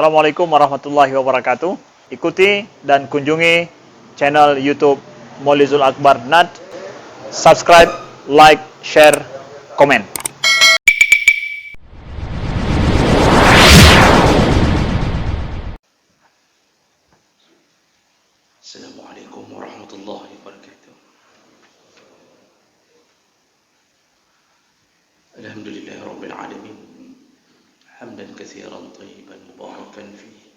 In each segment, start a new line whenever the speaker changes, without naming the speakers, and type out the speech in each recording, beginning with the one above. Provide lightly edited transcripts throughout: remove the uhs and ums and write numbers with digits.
Assalamualaikum warahmatullahi wabarakatuh. Ikuti dan kunjungi channel YouTube Maulizul Akbar NAD. Subscribe, like, share, komen.
Assalamualaikum warahmatullahi wabarakatuh. Alhamdulillahi rabbil alamin. Hamdan katsiran tayyiban mubarakan fihi.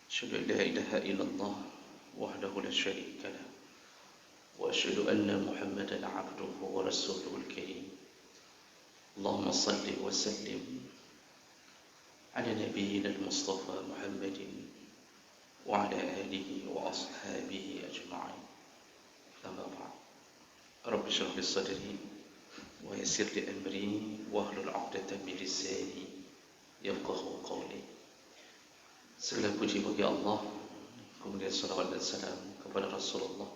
Asyhadu an la ilaha illallah wahdahu la syarika lah. Wa asyhadu anna Muhammadan 'abduhu wa rasuluhul karim. Allahumma shalli wa sallim ala nabiyyina al-Mustafa Muhammadin wa ala alihi wa ashabihi ajma'in. Amma ba'd. Rabbi shrah li sadri wa yassir li amri wahlul 'uqdatam min lisani yafqahu qawli. Segala puji bagi Allah, kemudian salawat dan salam kepada Rasulullah,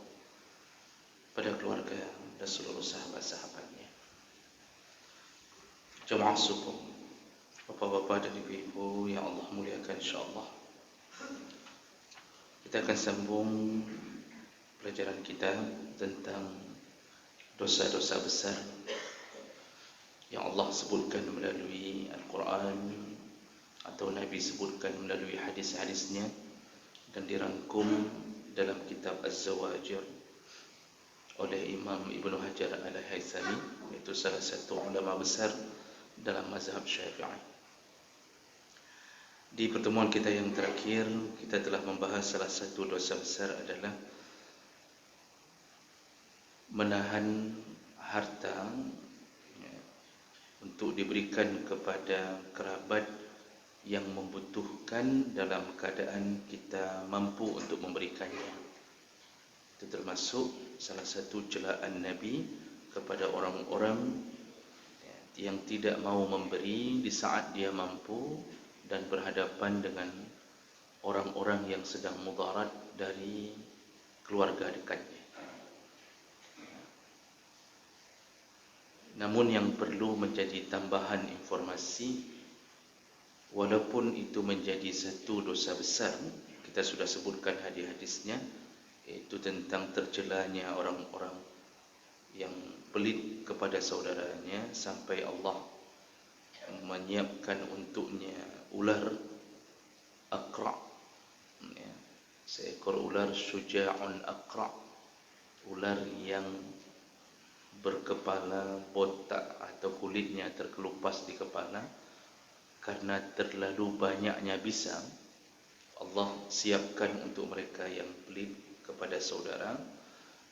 pada keluarga dan seluruh sahabat-sahabatnya. Jemaah subuh, bapak-bapak dan ibu-ibu yang Allah muliakan insyaallah. Kita akan sambung pelajaran kita tentang dosa-dosa besar yang Allah sebutkan melalui Al-Quran atau Nabi sebutkan melalui hadis-hadisnya dan dirangkum dalam kitab Az-Zawajir oleh Imam Ibnu Hajar Al-Haythami, iaitu salah satu ulama besar dalam mazhab Syafi'i. Di pertemuan kita yang terakhir, kita telah membahas salah satu dosa besar adalah menahan harta untuk diberikan kepada kerabat yang membutuhkan dalam keadaan kita mampu untuk memberikannya. Itu termasuk salah satu celaan Nabi kepada orang-orang yang tidak mau memberi di saat dia mampu dan berhadapan dengan orang-orang yang sedang mudarat dari keluarga dekatnya. Namun yang perlu menjadi tambahan informasi, walaupun itu menjadi satu dosa besar, kita sudah sebutkan hadis-hadisnya, yaitu tentang tercelanya orang-orang yang pelit kepada saudaranya sampai Allah menyiapkan untuknya ular aqra, seekor ular syuja'un aqra, ular yang berkepala botak atau kulitnya terkelupas di kepala karena terlalu banyaknya bisa. Allah siapkan untuk mereka yang pelit kepada saudara.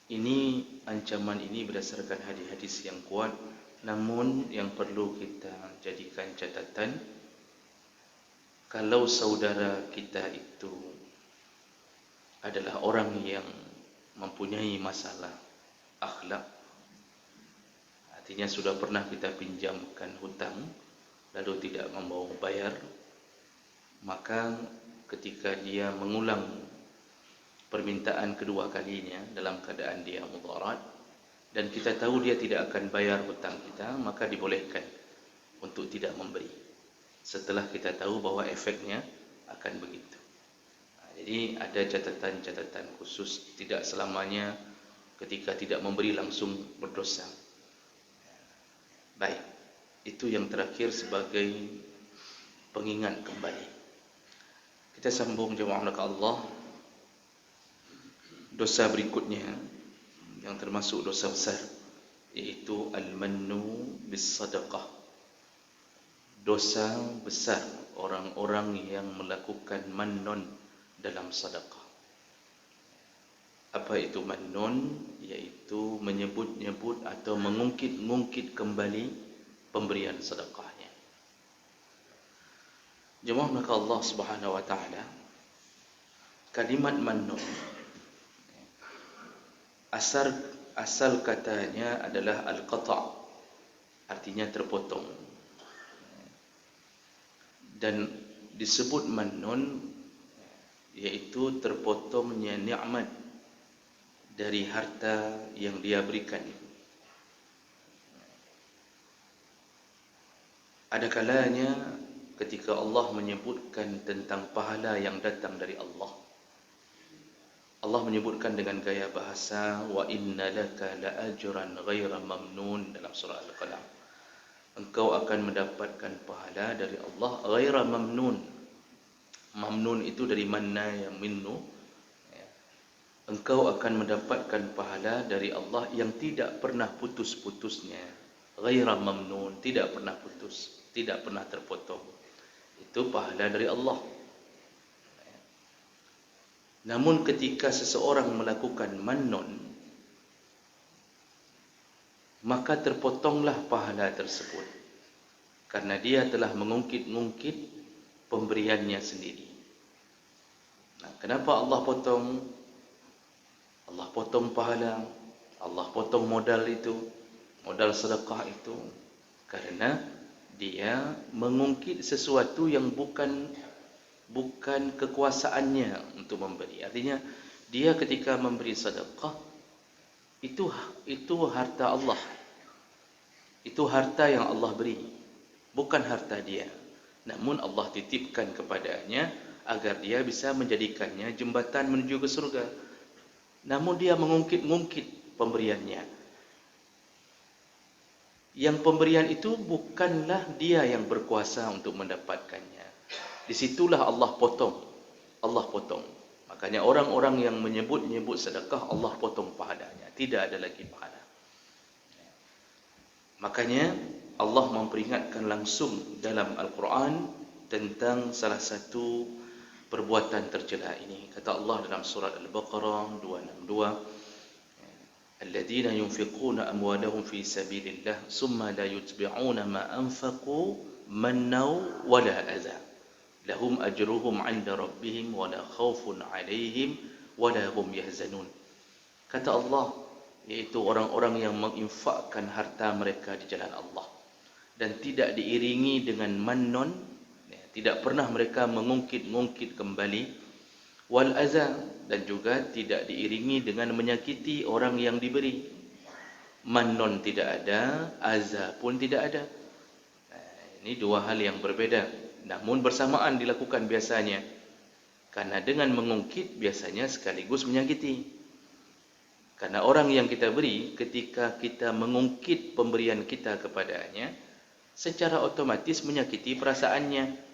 Ini ancaman ini berdasarkan hadis-hadis yang kuat, namun yang perlu kita jadikan catatan, kalau saudara kita itu adalah orang yang mempunyai masalah akhlak, artinya sudah pernah kita pinjamkan hutang lalu tidak mau bayar, maka ketika dia mengulang permintaan kedua kalinya dalam keadaan dia mudarat dan kita tahu dia tidak akan bayar hutang kita, maka dibolehkan untuk tidak memberi setelah kita tahu bahwa efeknya akan begitu. Jadi ada catatan-catatan khusus, tidak selamanya ketika tidak memberi langsung berdosa. Baik, itu yang terakhir sebagai pengingat kembali. Kita sambung jemaah Allah. Dosa berikutnya yang termasuk dosa besar, yaitu al-mannu bis-sadaqah. Dosa besar orang-orang yang melakukan mannun dalam sedekah. Apa itu mannun? Yaitu menyebut-nyebut atau mengungkit-ungkit kembali pemberian sedekahnya. Jemaah maka Allah Subhanahu wa taala, kalimat mannun asal katanya adalah al-qata', artinya terpotong. Dan disebut mannun yaitu terpotongnya nikmat dari harta yang dia berikan. Ada kalanya ketika Allah menyebutkan tentang pahala yang datang dari Allah. Allah menyebutkan dengan gaya bahasa wa inna laka la ajran ghaira mamnun dalam surah Al-Qalam. Engkau akan mendapatkan pahala dari Allah ghaira mamnun. Mamnun itu dari manna yang minnu. Engkau akan mendapatkan pahala dari Allah yang tidak pernah putus-putusnya. Ghaira mamnun, tidak pernah putus, tidak pernah terpotong. Itu pahala dari Allah. Namun ketika seseorang melakukan mannun, maka terpotonglah pahala tersebut, karena dia telah mengungkit-ungkit pemberiannya sendiri. Nah, kenapa Allah potong? Allah potong pahala, Allah potong modal itu, modal sedekah itu, karena dia mengungkit sesuatu yang bukan kekuasaannya untuk memberi. Artinya dia ketika memberi sedekah itu harta Allah. Itu harta yang Allah beri, bukan harta dia. Namun Allah titipkan kepadanya agar dia bisa menjadikannya jembatan menuju ke surga. Namun dia mengungkit-ungkit pemberiannya. Yang pemberian itu bukanlah dia yang berkuasa untuk mendapatkannya. Disitulah Allah potong. Allah potong. Makanya orang-orang yang menyebut sedekah, Allah potong pahalanya. Tidak ada lagi pahala. Makanya Allah memperingatkan langsung dalam Al-Quran tentang salah satu perbuatan tercela ini. Kata Allah dalam surat Al-Baqarah 262, alladzina yunfiquna amwalahum fi sabilillah summa la yutbi'una ma anfaqu mannaw wala adha lahum ajruhum 'inda rabbihim wala khaufun 'alaihim wala hum yahzanun. Kata Allah, yaitu orang-orang yang menginfakkan harta mereka di jalan Allah dan tidak diiringi dengan mannon, tidak pernah mereka mengungkit-ungkit kembali, wal azza, dan juga tidak diiringi dengan menyakiti orang yang diberi. Mannon tidak ada, azza pun tidak ada. Ini dua hal yang berbeda, namun bersamaan dilakukan biasanya. Karena dengan mengungkit biasanya sekaligus menyakiti. Karena orang yang kita beri, ketika kita mengungkit pemberian kita kepadanya, secara otomatis menyakiti perasaannya.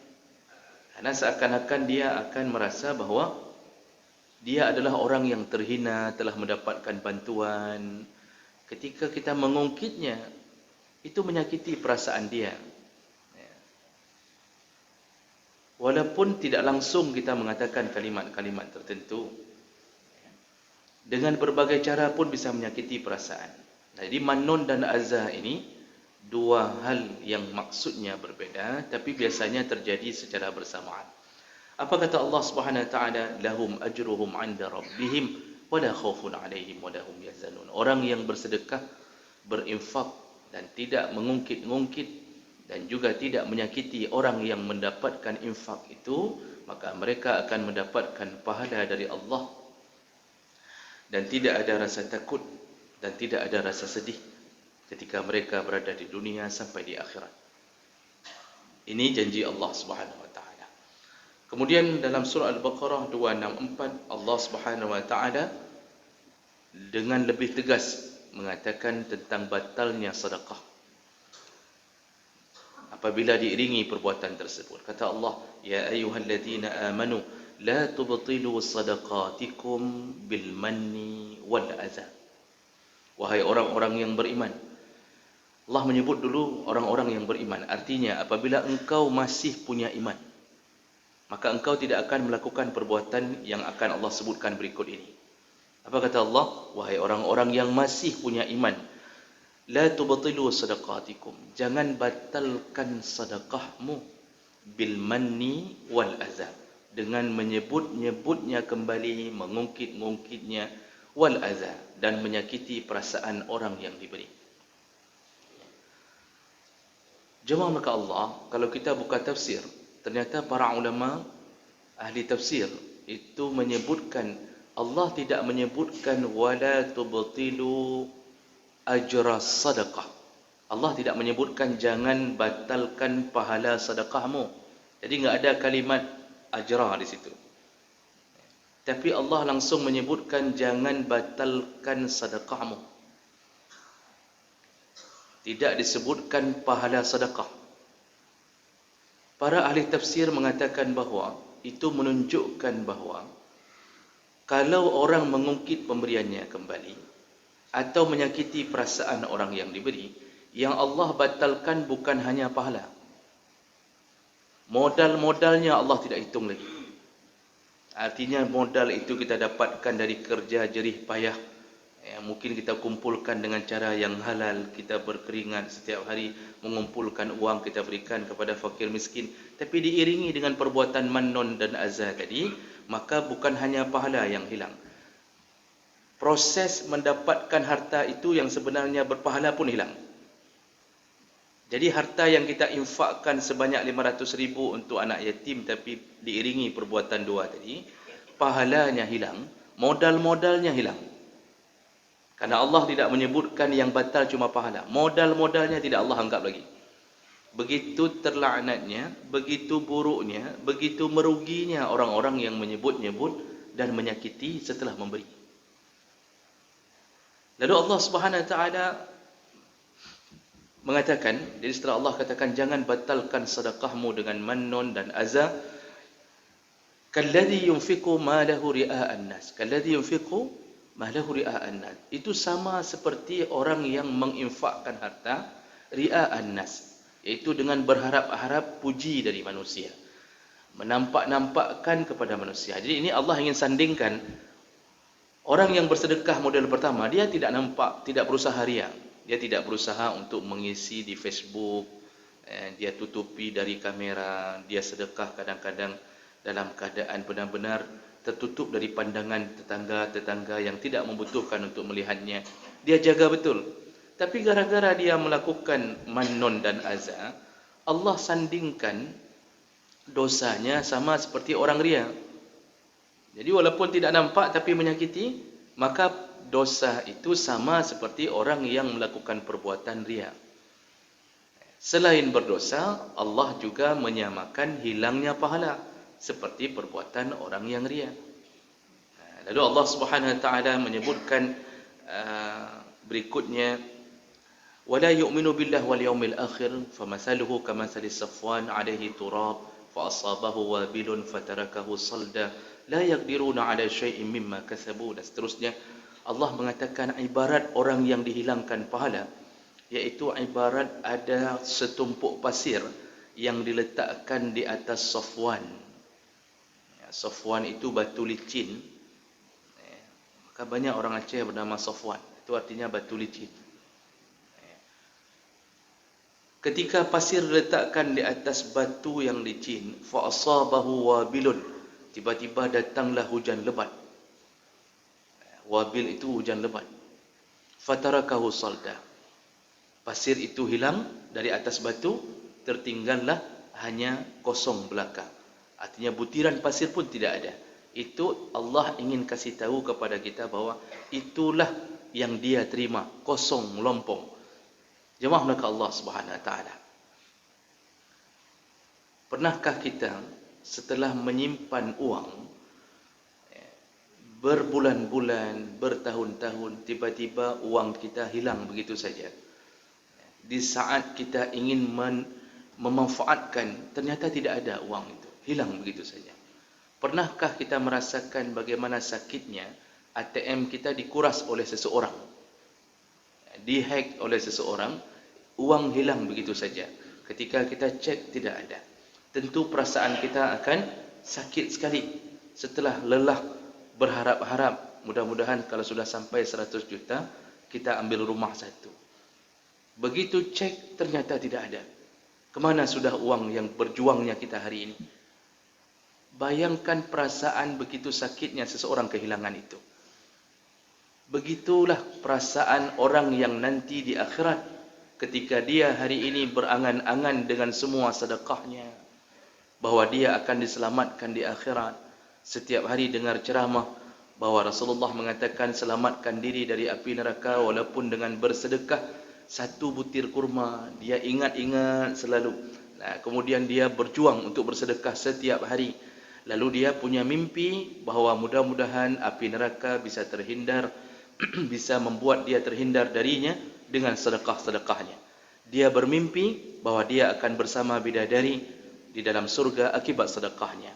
Karena seakan-akan dia akan merasa bahwa dia adalah orang yang terhina, telah mendapatkan bantuan. Ketika kita mengungkitnya, itu menyakiti perasaan dia. Walaupun tidak langsung kita mengatakan kalimat-kalimat tertentu, dengan berbagai cara pun bisa menyakiti perasaan. Jadi mannon dan azza ini dua hal yang maksudnya berbeda, tapi biasanya terjadi secara bersamaan. Apa kata Allah Subhanahu wa taala? Lahum ajruhum 'inda rabbihim wala khaufun 'alaihim wala hum yahzanun. Orang yang bersedekah, berinfak dan tidak mengungkit-ungkit dan juga tidak menyakiti orang yang mendapatkan infak itu, maka mereka akan mendapatkan pahala dari Allah dan tidak ada rasa takut dan tidak ada rasa sedih ketika mereka berada di dunia sampai di akhirat. Ini janji Allah Subhanahu wa taala. Kemudian dalam surah Al-Baqarah 264, Allah Subhanahu wa taala dengan lebih tegas mengatakan tentang batalnya sedekah apabila diiringi perbuatan tersebut. Kata Allah, ya ayyuhalladzina amanu la tubtilu sadaqatikum bil manni wal adza. Wahai orang-orang yang beriman. Allah menyebut dulu orang-orang yang beriman. Artinya apabila engkau masih punya iman, maka engkau tidak akan melakukan perbuatan yang akan Allah sebutkan berikut ini. Apa kata Allah? Wahai orang-orang yang masih punya iman, la tubtilu sadaqatikum, jangan batalkan sedekahmu bil manni wal adza, dengan menyebut-nyebutnya kembali, mengungkit-ungkitnya, wal adza, dan menyakiti perasaan orang yang diberi. Jemaah maka Allah, kalau kita buka tafsir, ternyata para ulama ahli tafsir itu menyebutkan, Allah tidak menyebutkan wala tubtilu ajra sadaqah. Allah tidak menyebutkan jangan batalkan pahala sedekahmu. Jadi enggak ada kalimat ajra di situ. Tapi Allah langsung menyebutkan jangan batalkan sedekahmu. Tidak disebutkan pahala sedekah. Para ahli tafsir mengatakan bahawa itu menunjukkan bahawa kalau orang mengungkit pemberiannya kembali atau menyakiti perasaan orang yang diberi, yang Allah batalkan bukan hanya pahala. Modal-modalnya Allah tidak hitung lagi. Artinya modal itu kita dapatkan dari kerja jerih payah. Mungkin kita kumpulkan dengan cara yang halal. Kita berkeringat setiap hari mengumpulkan uang, kita berikan kepada fakir miskin. Tapi diiringi dengan perbuatan mannon dan azah tadi, maka bukan hanya pahala yang hilang. Proses mendapatkan harta itu yang sebenarnya berpahala pun hilang. Jadi harta yang kita infakkan sebanyak 500,000 untuk anak yatim tapi diiringi perbuatan dua tadi, pahalanya hilang, modal-modalnya hilang. Karena Allah tidak menyebutkan yang batal cuma pahala. Modal-modalnya tidak Allah anggap lagi. Begitu terlaknatnya, begitu buruknya, begitu meruginya orang-orang yang menyebut-nyebut dan menyakiti setelah memberi. Lalu Allah Subhanahu Wa Taala mengatakan, jadi setelah Allah katakan jangan batalkan sedekahmu dengan mannon dan azah, kalladhi yunfiqu malahu ria'an nas, kalladhi yunfiqu malahu ria'an nas. Itu sama seperti orang yang menginfakkan harta ria'an nas, yaitu dengan berharap-harap puji dari manusia, menampak-nampakkan kepada manusia. Jadi ini Allah ingin sandingkan orang yang bersedekah model pertama, dia tidak nampak, tidak berusaha riya. Dia tidak berusaha untuk mengisi di Facebook, dia tutupi dari kamera, dia sedekah kadang-kadang dalam keadaan benar-benar tertutup dari pandangan tetangga-tetangga yang tidak membutuhkan untuk melihatnya. Dia jaga betul. Tapi gara-gara dia melakukan mannon dan azah, Allah sandingkan dosanya sama seperti orang riya. Jadi walaupun tidak nampak tapi menyakiti, maka dosa itu sama seperti orang yang melakukan perbuatan riya. Selain berdosa, Allah juga menyamakan hilangnya pahala seperti perbuatan orang yang riya. Lalu Allah Subhanahu Wa Taala menyebutkan berikutnya, wala yu'minu billahi wal yawmil akhir famathaluhu kamathali safwan 'alaihi turab fa asabahu wabilun fatarakahu salda la yaqdiruna 'ala syai'in mimma kasabu. Dan seterusnya Allah mengatakan ibarat orang yang dihilangkan pahala, yaitu ibarat ada setumpuk pasir yang diletakkan di atas safwan. Safwan itu batu licin. Maka banyak orang Aceh bernama Safwan. Itu artinya batu licin. Ketika pasir diletakkan di atas batu yang licin, fa asabahu wabilun, tiba-tiba datanglah hujan lebat. Wabil itu hujan lebat. Fatarakahu salda. Pasir itu hilang dari atas batu, tertinggallah hanya kosong belaka. Artinya butiran pasir pun tidak ada. Itu Allah ingin kasih tahu kepada kita bahawa itulah yang dia terima, kosong, melompong. Jemaah maka Allah Subhanahu Wa Taala. Pernahkah kita setelah menyimpan uang berbulan-bulan, bertahun-tahun, tiba-tiba uang kita hilang begitu saja? Di saat kita ingin memanfaatkan, ternyata tidak ada uang itu, hilang begitu saja. Pernahkah kita merasakan bagaimana sakitnya ATM kita dikuras oleh seseorang, dihack oleh seseorang, uang hilang begitu saja? Ketika kita cek tidak ada, tentu perasaan kita akan sakit sekali. Setelah lelah berharap-harap, mudah-mudahan kalau sudah sampai 100 juta, kita ambil rumah satu. Begitu cek, ternyata tidak ada. Kemana sudah uang yang berjuangnya kita hari ini? Bayangkan perasaan begitu sakitnya seseorang kehilangan itu. Begitulah perasaan orang yang nanti di akhirat, ketika dia hari ini berangan-angan dengan semua sedekahnya, bahawa dia akan diselamatkan di akhirat. Setiap hari dengar ceramah bahawa Rasulullah mengatakan selamatkan diri dari api neraka walaupun dengan bersedekah satu butir kurma. Dia ingat-ingat selalu. Kemudian dia berjuang untuk bersedekah setiap hari. Lalu dia punya mimpi bahawa mudah-mudahan api neraka bisa terhindar, bisa membuat dia terhindar darinya dengan sedekah-sedekahnya. Dia bermimpi bahawa dia akan bersama bidadari di dalam surga akibat sedekahnya.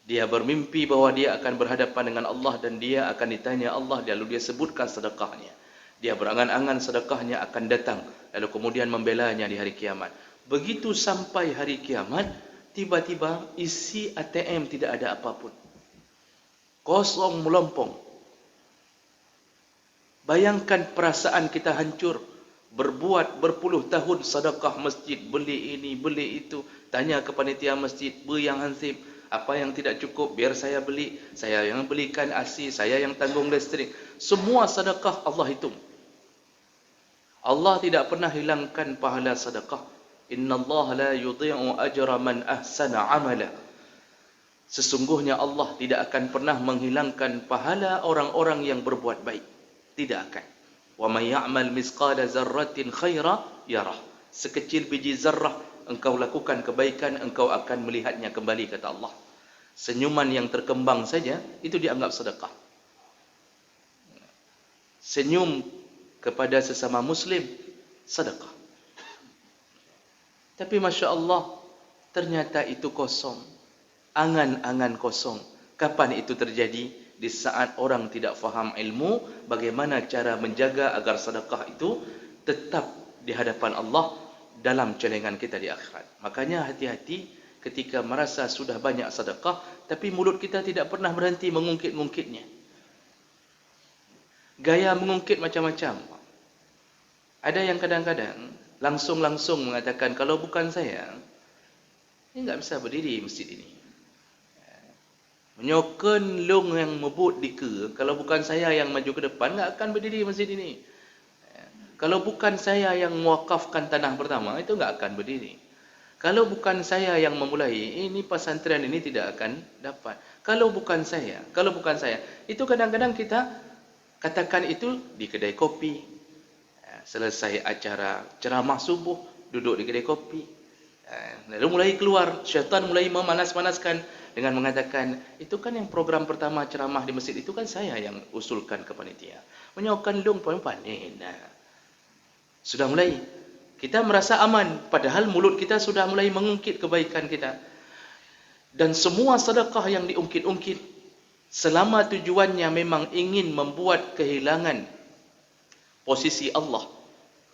Dia bermimpi bahawa dia akan berhadapan dengan Allah dan dia akan ditanya Allah, lalu dia sebutkan sedekahnya. Dia berangan-angan sedekahnya akan datang, lalu kemudian membelanya di hari kiamat. Begitu sampai hari kiamat, tiba-tiba isi ATM tidak ada apapun. Kosong melompong. Bayangkan perasaan kita hancur. Berbuat berpuluh tahun sedekah masjid, beli ini, beli itu. Tanya ke panitia masjid, yang hansip, apa yang tidak cukup biar saya beli. Saya yang belikan ASI, saya yang tanggung listrik. Semua sedekah Allah hitung. Allah tidak pernah hilangkan pahala sedekah. Inna Allah la yudhi'u ajra man ahsana amala. Sesungguhnya Allah tidak akan pernah menghilangkan pahala orang-orang yang berbuat baik. Tidak akan. Wa may ya'mal misqala zarratin khaira yarah. Sekecil biji zarrah engkau lakukan kebaikan, engkau akan melihatnya kembali, kata Allah. Senyuman yang terkembang saja itu dianggap sedekah. Senyum kepada sesama muslim sedekah. Tapi Masya Allah, ternyata itu kosong. Angan-angan kosong. Kapan itu terjadi? Di saat orang tidak faham ilmu, bagaimana cara menjaga agar sedekah itu tetap di hadapan Allah dalam celengan kita di akhirat. Makanya hati-hati ketika merasa sudah banyak sedekah, tapi mulut kita tidak pernah berhenti mengungkit-ungkitnya. Gaya mengungkit macam-macam. Ada yang kadang-kadang langsung mengatakan, kalau bukan saya, ini enggak bisa berdiri masjid ini. Menyokan long yang mebut di ke, kalau bukan saya yang maju ke depan, enggak akan berdiri masjid ini. Kalau bukan saya yang mewakafkan tanah pertama, itu enggak akan berdiri. Kalau bukan saya yang memulai, ini pesantren ini tidak akan dapat. Kalau bukan saya, itu kadang-kadang kita katakan itu di kedai kopi. Selesai acara ceramah subuh, duduk di kedai kopi. Lalu mulai keluar, syaitan mulai memanas-manaskan dengan mengatakan, itu kan yang program pertama ceramah di masjid, itu kan saya yang usulkan ke panitia. Menyokan dong panen. Sudah mulai. Kita merasa aman, padahal mulut kita sudah mulai mengungkit kebaikan kita. Dan semua sedekah yang diungkit-ungkit, selama tujuannya memang ingin membuat kehilangan posisi Allah.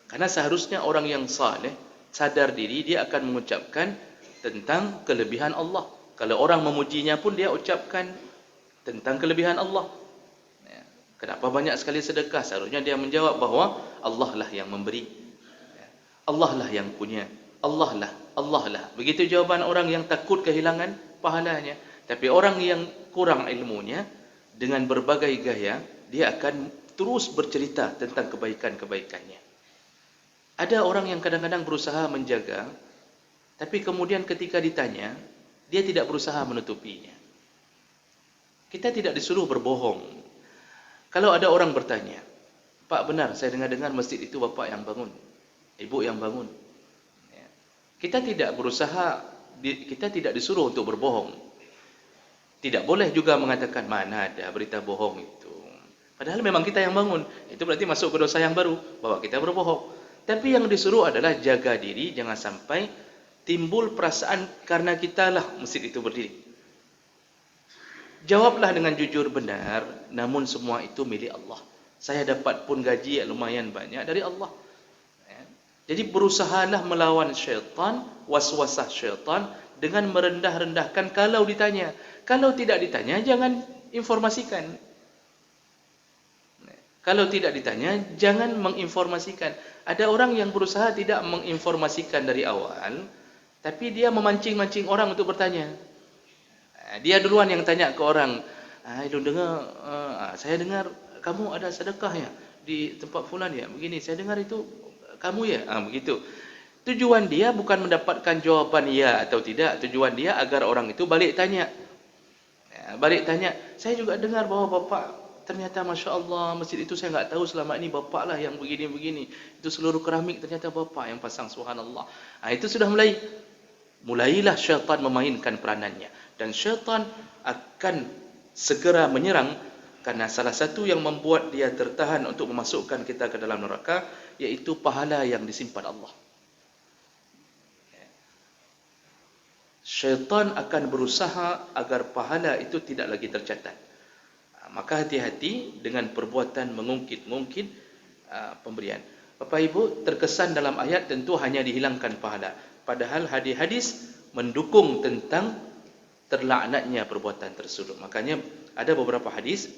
Karena seharusnya orang yang saleh, sadar diri, dia akan mengucapkan tentang kelebihan Allah. Kalau orang memujinya pun dia ucapkan tentang kelebihan Allah. Kenapa banyak sekali sedekah? Seharusnya dia menjawab bahawa Allah lah yang memberi. Allah lah yang punya. Allah lah. Begitu jawaban orang yang takut kehilangan pahalanya. Tapi orang yang kurang ilmunya, dengan berbagai gaya, dia akan terus bercerita tentang kebaikan-kebaikannya. Ada orang yang kadang-kadang berusaha menjaga, tapi kemudian ketika ditanya, dia tidak berusaha menutupinya. Kita tidak disuruh berbohong. Kalau ada orang bertanya, Pak, benar saya dengar-dengar masjid itu Bapak yang bangun, Ibu yang bangun. Kita tidak berusaha, kita tidak disuruh untuk berbohong. Tidak boleh juga mengatakan, mana ada berita bohong itu. Padahal memang kita yang bangun. Itu berarti masuk ke dosa yang baru, bahwa kita berbohong. Tapi yang disuruh adalah jaga diri, jangan sampai timbul perasaan karena kitalah masjid itu berdiri. Jawablah dengan jujur benar, namun semua itu milik Allah. Saya dapat pun gaji yang lumayan banyak dari Allah. Jadi berusahalah melawan syaitan, waswasah syaitan dengan merendah-rendahkan kalau ditanya. Kalau tidak ditanya, jangan informasikan. Kalau tidak ditanya, jangan menginformasikan. Ada orang yang berusaha tidak menginformasikan dari awal, tapi dia memancing-mancing orang untuk bertanya. Dia duluan yang tanya ke orang, saya dengar kamu ada sedekah ya di tempat fulan ya, begini, saya dengar itu kamu ya, begitu. Tujuan dia bukan mendapatkan jawaban ya atau tidak, tujuan dia agar orang itu balik tanya. Saya juga dengar bahwa Bapak ternyata Masya Allah, masjid itu saya nggak tahu selama ini bapak lah yang begini-begini. Itu seluruh keramik ternyata bapak yang pasang, subhanallah. Itu sudah mulailah syaitan memainkan peranannya. Dan syaitan akan segera menyerang, karena salah satu yang membuat dia tertahan untuk memasukkan kita ke dalam neraka, yaitu pahala yang disimpan Allah. Syaitan akan berusaha agar pahala itu tidak lagi tercatat. Maka hati-hati dengan perbuatan mengungkit-ungkit pemberian. Bapak Ibu, terkesan dalam ayat tentu hanya dihilangkan pahala. Padahal hadis-hadis mendukung tentang terlaknatnya perbuatan tersebut. Makanya ada beberapa hadis,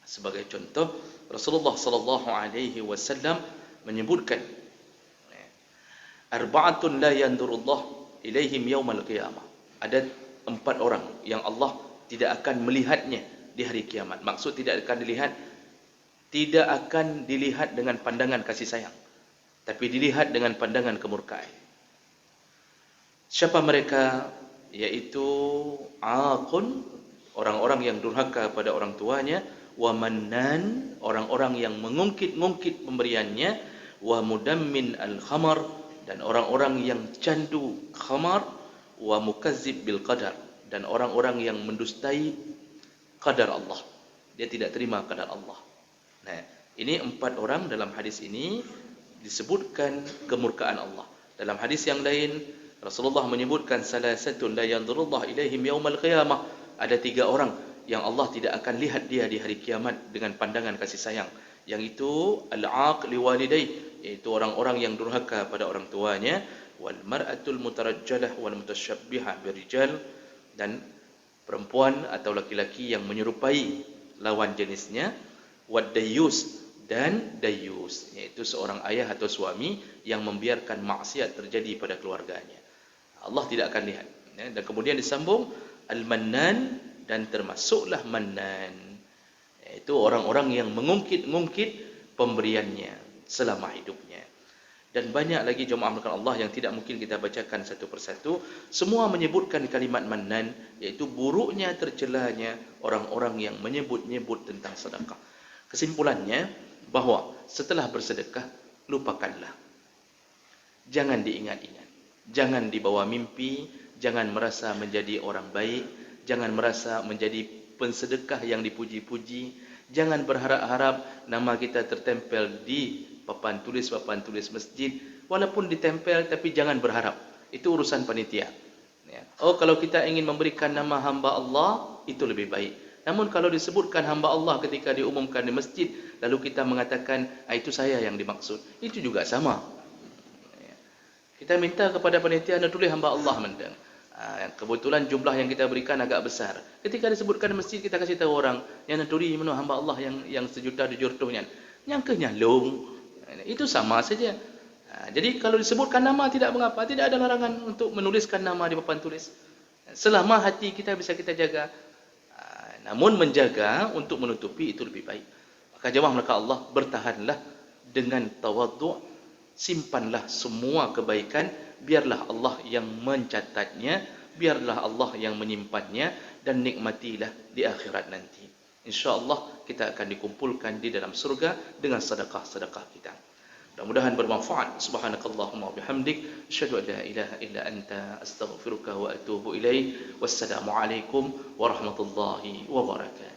sebagai contoh, Rasulullah sallallahu alaihi wasallam menyebutkan, arba'atun la yandurullah ilaihim yaumal qiyamah. Ada 4 orang yang Allah tidak akan melihatnya di hari kiamat. Maksud tidak akan dilihat dengan pandangan kasih sayang, tapi dilihat dengan pandangan kemurkaan. Siapa mereka? Yaitu aqun, orang-orang yang durhaka pada orang tuanya, wa mannan, orang-orang yang mengungkit-ungkit pemberiannya, wa mudammin al-khamar, dan orang-orang yang candu khamar, wa mukazzib bil qadar, dan orang-orang yang mendustai qadar Allah. Dia tidak terima qadar Allah. Nah, ini 4 orang dalam hadis ini disebutkan kemurkaan Allah. Dalam hadis yang lain Rasulullah menyebutkan salasatun la yanzurullah ilaihim yaumal qiyamah. Ada 3 orang yang Allah tidak akan lihat dia di hari kiamat dengan pandangan kasih sayang. Yang itu al-aq liwalidayh, yaitu orang-orang yang durhaka pada orang tuanya, wal mar'atul mutarajjalah wal mutasyabbihah birijal, dan perempuan atau laki-laki yang menyerupai lawan jenisnya, wad dayyus, dan dayyus, yaitu seorang ayah atau suami yang membiarkan maksiat terjadi pada keluarganya. Allah tidak akan lihat. Dan kemudian disambung al-mannan, dan termasuklah mannan, yaitu orang-orang yang mengungkit-ungkit pemberiannya selama hidupnya. Dan banyak lagi jemaah Allah yang tidak mungkin kita bacakan satu persatu. Semua menyebutkan kalimat mannan, yaitu buruknya, tercelanya orang-orang yang menyebut-nyebut tentang sedekah. Kesimpulannya, bahwa setelah bersedekah, lupakanlah. Jangan diingat-ingat. Jangan dibawa mimpi. Jangan merasa menjadi orang baik. Jangan merasa menjadi pensedekah yang dipuji-puji. Jangan berharap-harap nama kita tertempel di papan tulis masjid. Walaupun ditempel, tapi jangan berharap. Itu urusan panitia. Oh, kalau kita ingin memberikan nama hamba Allah, itu lebih baik. Namun kalau disebutkan hamba Allah ketika diumumkan di masjid, lalu kita mengatakan, itu saya yang dimaksud, itu juga sama. Kita minta kepada panitia, tulis hamba Allah mendang. Kebetulan jumlah yang kita berikan agak besar. Ketika disebutkan di masjid, kita kasih tahu orang, yang naturi mana hamba Allah yang 1 juta 700-nya. Nyangkanya long. Itu sama saja. Jadi kalau disebutkan nama tidak mengapa, tidak ada larangan untuk menuliskan nama di papan tulis. Selama hati kita bisa kita jaga. Namun menjaga untuk menutupi itu lebih baik. Maka jemaah maka Allah, bertahanlah dengan tawadhu', simpanlah semua kebaikan, biarlah Allah yang mencatatnya, biarlah Allah yang menyimpannya, dan nikmatilah di akhirat nanti. InsyaAllah kita akan dikumpulkan di dalam surga dengan sedekah-sedekah kita. Mudah-mudahan bermanfaat. Subhanakallahumma bihamdik, asyhadu an la ilaha illa anta, astaghfiruka wa atubu ilaik. Wassalamualaikum warahmatullahi wabarakatuh.